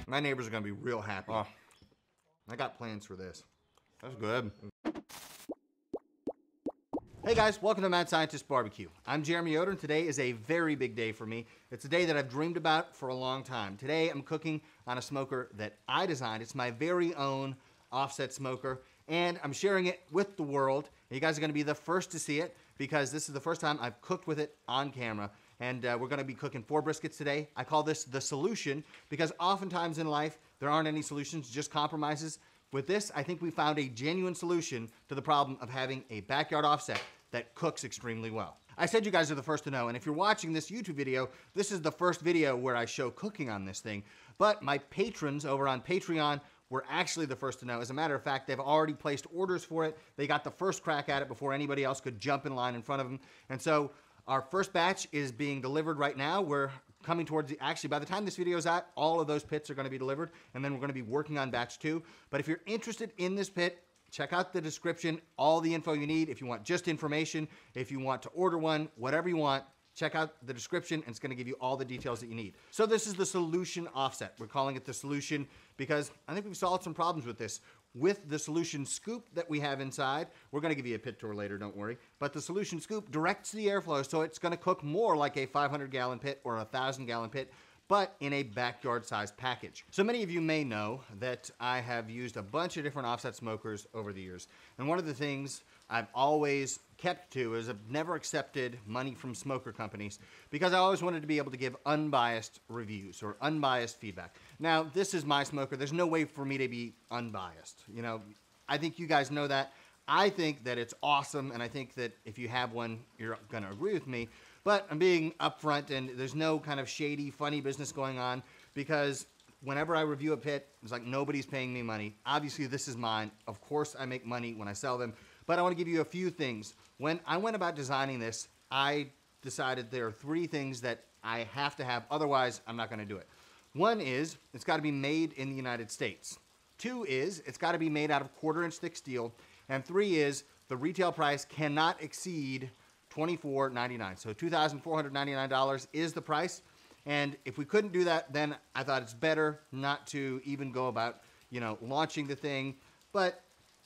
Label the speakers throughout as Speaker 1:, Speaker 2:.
Speaker 1: My neighbors are gonna be real happy. Oh, I got plans for this. That's good. Hey guys, welcome to Mad Scientist Barbecue. I'm Jeremy Yoder, and today is a very big day for me. It's a day that I've dreamed about for a long time. Today I'm cooking on a smoker that I designed. It's my very own offset smoker, and I'm sharing it with the world. You guys are gonna be the first to see it because this is the first time I've cooked with it on camera. And we're gonna be cooking 4 briskets today. I call this the solution because oftentimes in life, there aren't any solutions, just compromises. With this, I think we found a genuine solution to the problem of having a backyard offset that cooks extremely well. I said you guys are the first to know, and if you're watching this YouTube video, this is the first video where I show cooking on this thing. But my patrons over on Patreon were actually the first to know. As a matter of fact, they've already placed orders for it. They got the first crack at it before anybody else could jump in line in front of them. And so our first batch is being delivered right now. We're coming towards actually by the time this video is out, all of those pits are gonna be delivered, and then we're gonna be working on batch 2. But if you're interested in this pit, check out the description, all the info you need. If you want just information, if you want to order one, whatever you want, check out the description and it's gonna give you all the details that you need. So this is the solution offset. We're calling it the solution because I think we've solved some problems with this. With the solution scoop that we have inside, we're gonna give you a pit tour later, don't worry, but the solution scoop directs the airflow so it's gonna cook more like a 500-gallon pit or a 1,000-gallon pit, but in a backyard-sized package. So many of you may know that I have used a bunch of different offset smokers over the years. And one of the things I've always kept to is I've never accepted money from smoker companies because I always wanted to be able to give unbiased reviews or unbiased feedback. Now, this is my smoker. There's no way for me to be unbiased. You know, I think you guys know that. I think that it's awesome, and I think that if you have one, you're gonna agree with me. But I'm being upfront, and there's no kind of shady, funny business going on because whenever I review a pit, it's like nobody's paying me money. Obviously, this is mine. Of course, I make money when I sell them, but I want to give you a few things. When I went about designing this, I decided there are 3 things that I have to have, otherwise I'm not going to do it. 1 is it's got to be made in the United States. 2 is it's got to be made out of 1/4-inch thick steel, and 3 is the retail price cannot exceed $24.99. So $2,499 is the price. And if we couldn't do that, then I thought it's better not to even go about, you know, launching the thing. But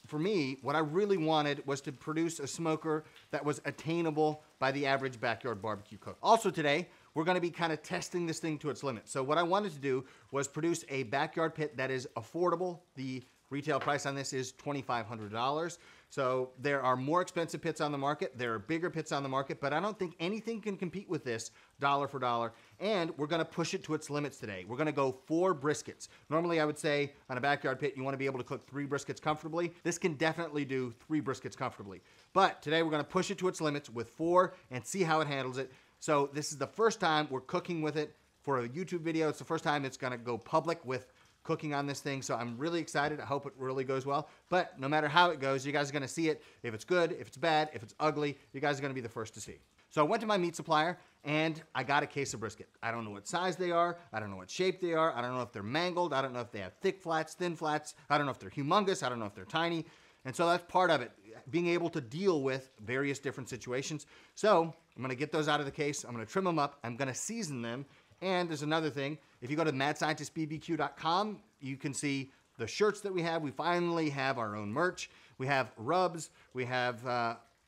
Speaker 1: for me, what I really wanted was to produce a smoker that was attainable by the average backyard barbecue cook. Also today, we're gonna be kind of testing this thing to its limit. So what I wanted to do was produce a backyard pit that is affordable. The retail price on this is $2,500. So there are more expensive pits on the market. There are bigger pits on the market, but I don't think anything can compete with this dollar for dollar. And we're gonna push it to its limits today. We're gonna go 4 briskets. Normally I would say on a backyard pit, you wanna be able to cook 3 briskets comfortably. This can definitely do 3 briskets comfortably. But today we're gonna push it to its limits with 4 and see how it handles it. So this is the first time we're cooking with it for a YouTube video. It's the first time it's gonna go public with cooking on this thing, so I'm really excited. I hope it really goes well. But no matter how it goes, you guys are gonna see it. If it's good, if it's bad, if it's ugly, you guys are gonna be the first to see. So I went to my meat supplier and I got a case of brisket. I don't know what size they are. I don't know what shape they are. I don't know if they're mangled. I don't know if they have thick flats, thin flats. I don't know if they're humongous. I don't know if they're tiny. And so that's part of it, being able to deal with various different situations. So I'm gonna get those out of the case. I'm gonna trim them up. I'm gonna season them. And there's another thing, if you go to madscientistbbq.com, you can see the shirts that we have. We finally have our own merch. We have rubs, we have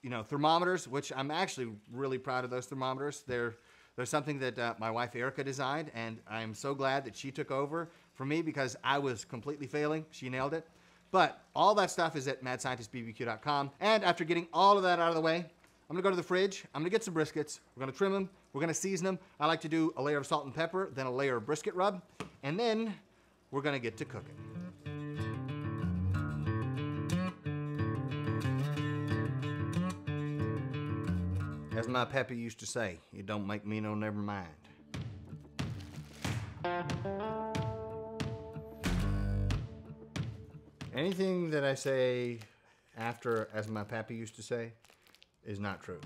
Speaker 1: you know, thermometers, which I'm actually really proud of those thermometers. They're something that my wife Erica designed, and I'm so glad that she took over for me because I was completely failing. She nailed it. But all that stuff is at madscientistbbq.com. And after getting all of that out of the way, I'm gonna go to the fridge, I'm gonna get some briskets, we're gonna trim them, we're gonna season them. I like to do a layer of salt and pepper, then a layer of brisket rub, and then we're gonna get to cooking. As my pappy used to say, it don't make me no never mind. Anything that I say after, as my pappy used to say, is not true.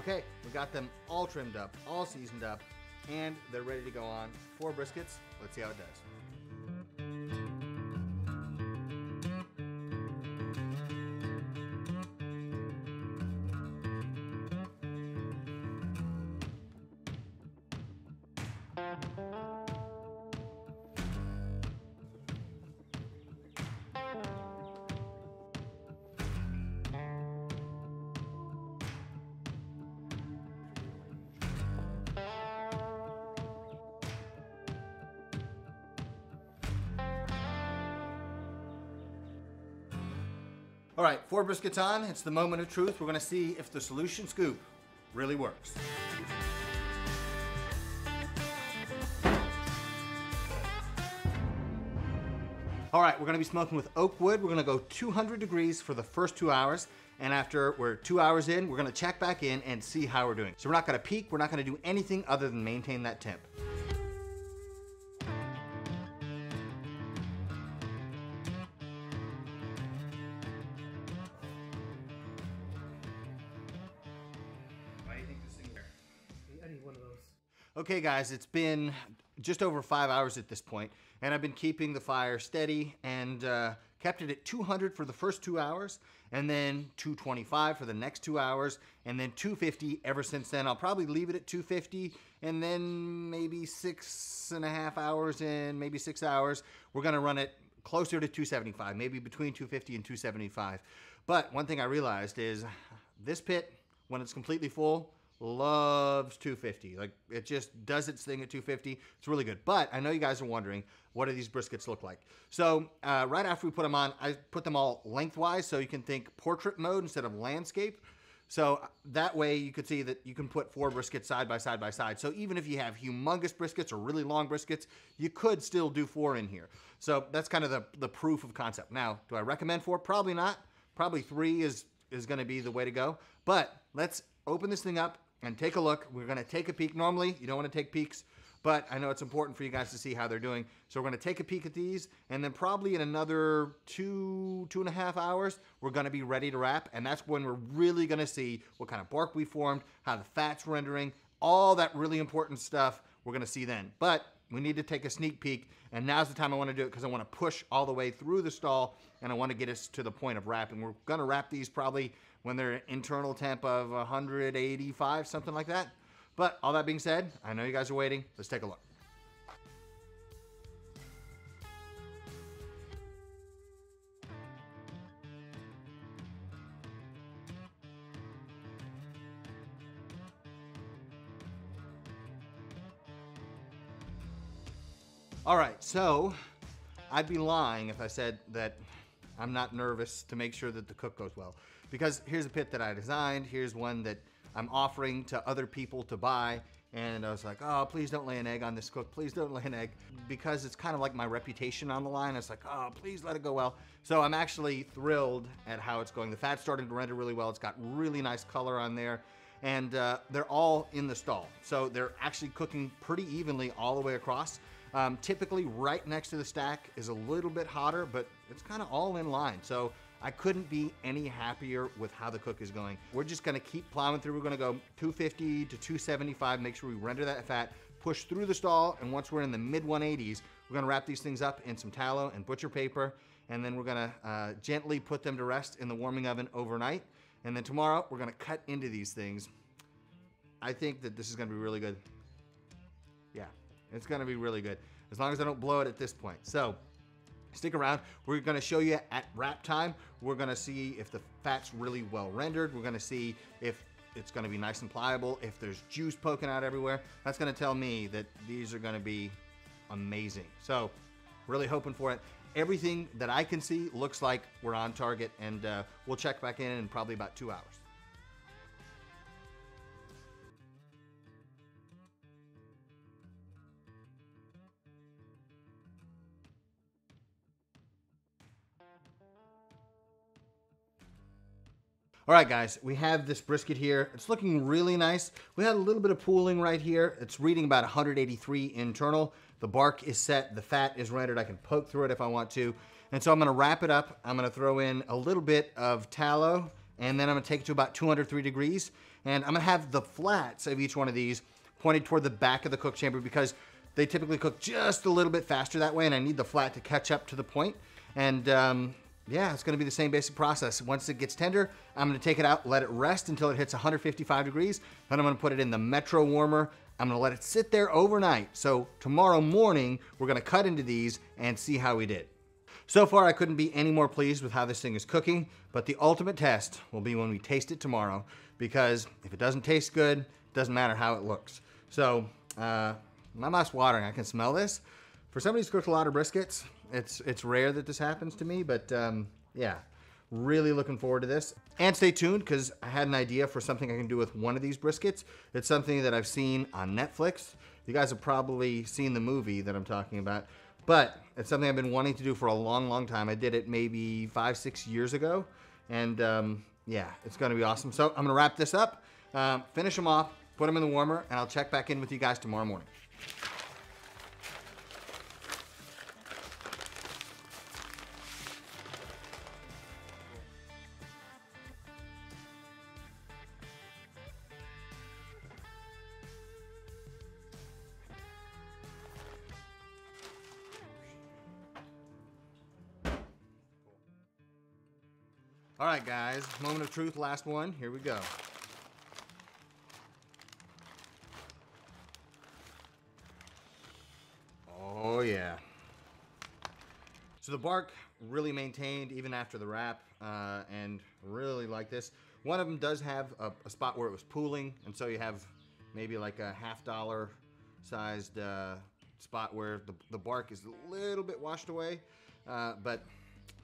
Speaker 1: Okay, we got them all trimmed up, all seasoned up, and they're ready to go on 4 briskets. Let's see how it does. All right, 4 briskets on. It's the moment of truth. We're gonna see if the solution scoop really works. All right, we're gonna be smoking with oak wood. We're gonna go 200 degrees for the first 2 hours. And after we're 2 hours in, we're gonna check back in and see how we're doing. So we're not gonna peak. We're not gonna do anything other than maintain that temp. Okay guys, it's been just over 5 hours at this point, and I've been keeping the fire steady and kept it at 200 for the first 2 hours, and then 225 for the next 2 hours, and then 250 ever since then. I'll probably leave it at 250, and then maybe 6.5 hours in, maybe 6 hours, we're gonna run it closer to 275, maybe between 250 and 275. But one thing I realized is this pit, when it's completely full, loves 250. Like, it just does its thing at 250. It's really good. But I know you guys are wondering, what do these briskets look like? So right after we put them on, I put them all lengthwise so you can think portrait mode instead of landscape. So that way you could see that you can put 4 briskets side by side by side. So even if you have humongous briskets or really long briskets, you could still do 4 in here. So that's kind of the proof of concept. Now, do I recommend 4? Probably not. Probably 3 is going to be the way to go. But let's open this thing up and take a look. We're gonna take a peek. Normally, you don't wanna take peeks, but I know it's important for you guys to see how they're doing. So we're gonna take a peek at these, and then probably in another 2.5 hours, we're gonna be ready to wrap, and that's when we're really gonna see what kind of bark we formed, how the fat's rendering, all that really important stuff we're gonna see then. But we need to take a sneak peek, and now's the time I wanna do it because I wanna push all the way through the stall, and I wanna get us to the point of wrapping. We're gonna wrap these probably when they're internal temp of 185, something like that. But all that being said, I know you guys are waiting. Let's take a look. All right, so I'd be lying if I said that I'm not nervous to make sure that the cook goes well. Because here's a pit that I designed, here's one that I'm offering to other people to buy, and I was like, oh, please don't lay an egg on this cook, please don't lay an egg, because it's kind of like my reputation on the line. It's like, oh, please let it go well. So I'm actually thrilled at how it's going. The fat's starting to render really well. It's got really nice color on there, and they're all in the stall. So they're actually cooking pretty evenly all the way across. Typically right next to the stack is a little bit hotter, but it's kind of all in line. So I couldn't be any happier with how the cook is going. We're just gonna keep plowing through. We're gonna go 250 to 275, make sure we render that fat, push through the stall, and once we're in the mid 180s, we're gonna wrap these things up in some tallow and butcher paper, and then we're gonna gently put them to rest in the warming oven overnight. And then tomorrow, we're gonna cut into these things. I think that this is gonna be really good. Yeah, it's gonna be really good, as long as I don't blow it at this point. So, stick around. We're gonna show you at wrap time. We're gonna see if the fat's really well rendered. We're gonna see if it's gonna be nice and pliable, if there's juice poking out everywhere. That's gonna tell me that these are gonna be amazing. So, really hoping for it. Everything that I can see looks like we're on target, and we'll check back in probably about 2 hours. All right, guys, we have this brisket here. It's looking really nice. We had a little bit of pooling right here. It's reading about 183 internal. The bark is set, the fat is rendered. I can poke through it if I want to. And so I'm gonna wrap it up. I'm gonna throw in a little bit of tallow, and then I'm gonna take it to about 203 degrees. And I'm gonna have the flats of each one of these pointed toward the back of the cook chamber because they typically cook just a little bit faster that way, and I need the flat to catch up to the point. And yeah, it's gonna be the same basic process. Once it gets tender, I'm gonna take it out, let it rest until it hits 155 degrees. Then I'm gonna put it in the Metro warmer. I'm gonna let it sit there overnight. So tomorrow morning, we're gonna cut into these and see how we did. So far, I couldn't be any more pleased with how this thing is cooking, but the ultimate test will be when we taste it tomorrow, because if it doesn't taste good, it doesn't matter how it looks. So, my mouth's watering. I can smell this. For somebody who's cooked a lot of briskets, it's rare that this happens to me, but yeah, really looking forward to this. And stay tuned, because I had an idea for something I can do with one of these briskets. It's something that I've seen on Netflix. You guys have probably seen the movie that I'm talking about, but it's something I've been wanting to do for a long, long time. I did it maybe 5-6 years ago, and yeah, it's gonna be awesome. So I'm gonna wrap this up, finish them off, put them in the warmer, and I'll check back in with you guys tomorrow morning. All right, guys, moment of truth, last one. Here we go. Oh, yeah. So the bark really maintained even after the wrap, and really like this. One of them does have a spot where it was pooling, and so you have maybe like a $50 sized spot where the bark is a little bit washed away, but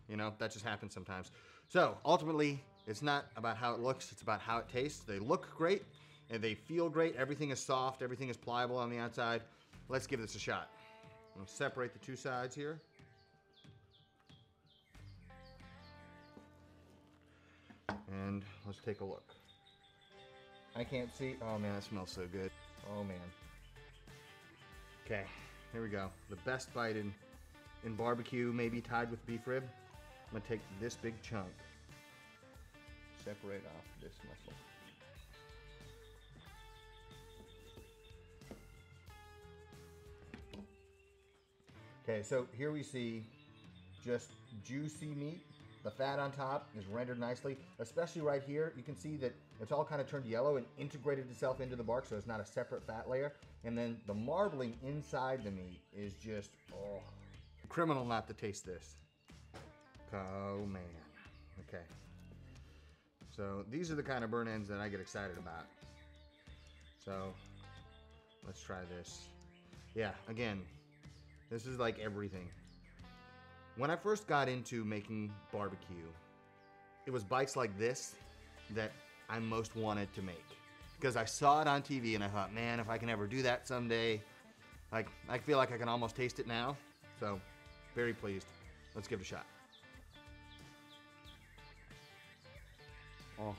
Speaker 1: you know, that just happens sometimes. So ultimately, it's not about how it looks, it's about how it tastes. They look great and they feel great. Everything is soft, everything is pliable on the outside. Let's give this a shot. I'm gonna separate the two sides here. And let's take a look. I can't see, oh man, that smells so good. Oh man. Okay, here we go. The best bite in barbecue, maybe tied with beef rib. I'm gonna take this big chunk, separate off this muscle. Okay, so here we see just juicy meat. The fat on top is rendered nicely, especially right here. You can see that it's all kind of turned yellow and integrated itself into the bark, so it's not a separate fat layer. And then the marbling inside the meat is just, oh, criminal not to taste this. Oh man. Okay. So these are the kind of burn ends that I get excited about. So let's try this. Yeah, again, this is like everything. When I first got into making barbecue, it was bites like this that I most wanted to make. Because I saw it on TV and I thought, man, if I can ever do that someday, like, I feel like I can almost taste it now. So, very pleased. Let's give it a shot. Oh.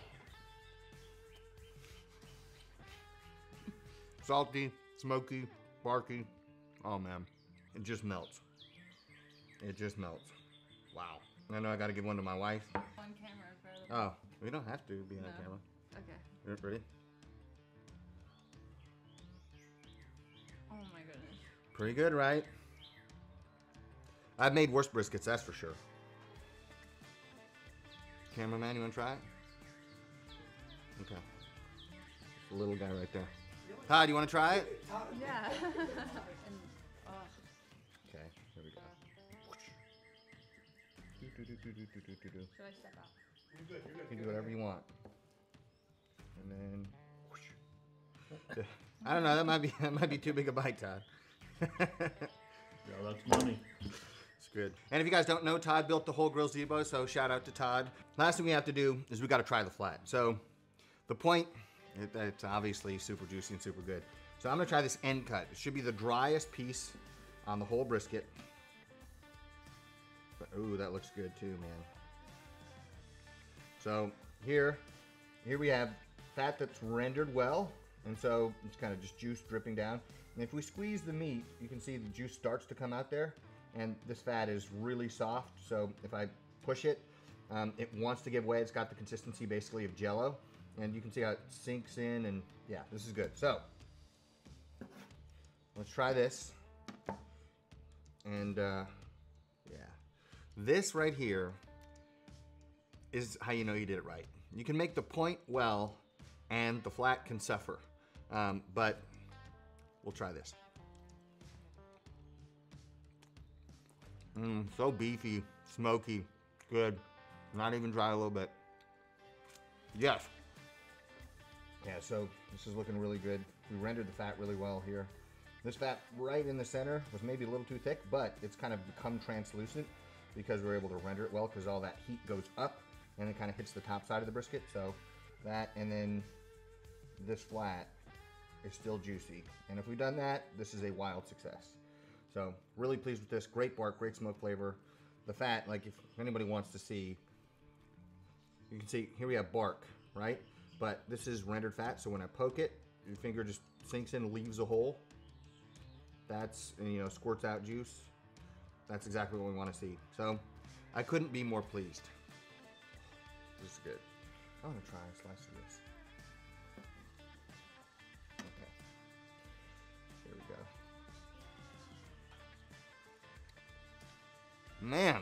Speaker 1: Salty, smoky, barky. Oh man, it just melts. It just melts. Wow. I know I gotta give one to my wife.
Speaker 2: On camera, brother.
Speaker 1: Oh, we don't have to be on camera.
Speaker 2: Okay.
Speaker 1: Ready?
Speaker 2: Oh my goodness.
Speaker 1: Pretty good, right? I've made worse briskets, that's for sure. Cameraman, you wanna try it? Okay. The little guy right there. Todd, you wanna try it?
Speaker 2: Yeah.
Speaker 1: Okay, here we go.
Speaker 2: Should I step out?
Speaker 1: You can do whatever you want. And then, whoosh. I don't know. That might be too big a bite, Todd.
Speaker 3: Yeah, that's money.
Speaker 1: It's good. And if you guys don't know, Todd built the whole Grillzebo, so shout out to Todd. Last thing we have to do is we got to try the flat. So the point, it's obviously super juicy and super good. So I'm gonna try this end cut. It should be the driest piece on the whole brisket. But ooh, that looks good too, man. So here we have fat that's rendered well, and so it's kind of just juice dripping down. And if we squeeze the meat, you can see the juice starts to come out there, and this fat is really soft. So if I push it, it wants to give way. It's got the consistency basically of Jell-O, And you can see how it sinks in, and yeah, this is good. So, let's try this. And yeah, this right here is how you know you did it right. You can make the point well, and the flat can suffer. But we'll try this. So beefy, smoky, good. Not even dry a little bit. Yes. Yeah, so this is looking really good. We rendered the fat really well here. This fat right in the center was maybe a little too thick, but it's kind of become translucent because we're able to render it well because all that heat goes up and it kind of hits the top side of the brisket. So that, and then this flat is still juicy. And if we've done that, this is a wild success. So really pleased with this. Great bark, great smoke flavor. The fat, like if anybody wants to see, you can see here we have bark, right? But this is rendered fat, so when I poke it, your finger just sinks in and leaves a hole. That's, you know, squirts out juice. That's exactly what we want to see. So I couldn't be more pleased. This is good. I'm gonna try a slice of this. Okay. Here we go. Man.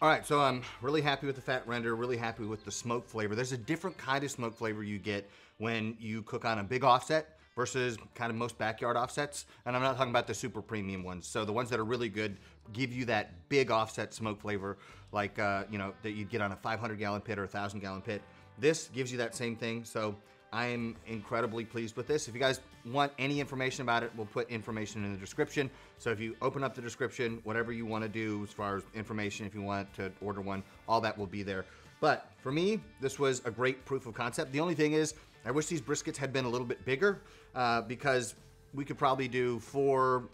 Speaker 1: All right, so I'm really happy with the fat render, really happy with the smoke flavor. There's a different kind of smoke flavor you get when you cook on a big offset versus kind of most backyard offsets. And I'm not talking about the super premium ones. So the ones that are really good give you that big offset smoke flavor like, you know, that you'd get on a 500-gallon pit or a 1,000-gallon pit. This gives you that same thing. So I am incredibly pleased with this. If you guys want any information about it, we'll put information in the description. So if you open up the description, whatever you want to do as far as information, if you want to order one, all that will be there. But for me, this was a great proof of concept. The only thing is, I wish these briskets had been a little bit bigger because we could probably do 4,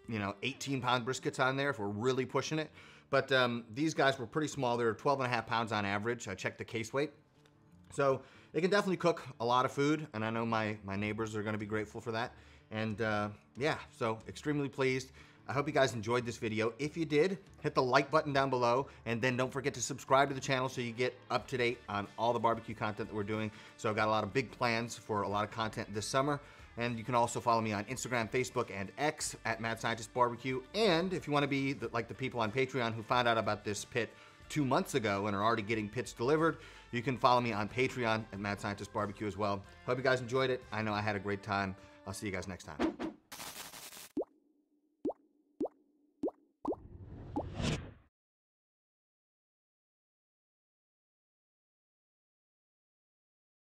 Speaker 1: you know, 18-pound briskets on there if we're really pushing it. But these guys were pretty small. They're 12.5 pounds on average. I checked the case weight. So they can definitely cook a lot of food, and I know my neighbors are gonna be grateful for that. And yeah, so extremely pleased. I hope you guys enjoyed this video. If you did, hit the like button down below, and then don't forget to subscribe to the channel so you get up to date on all the barbecue content that we're doing. So I've got a lot of big plans for a lot of content this summer. And you can also follow me on Instagram, Facebook, and X at Mad Scientist Barbecue. And if you wanna be like the people on Patreon who found out about this pit 2 months ago and are already getting pits delivered, you can follow me on Patreon at Mad Scientist Barbecue as well. Hope you guys enjoyed it. I know I had a great time. I'll see you guys next time.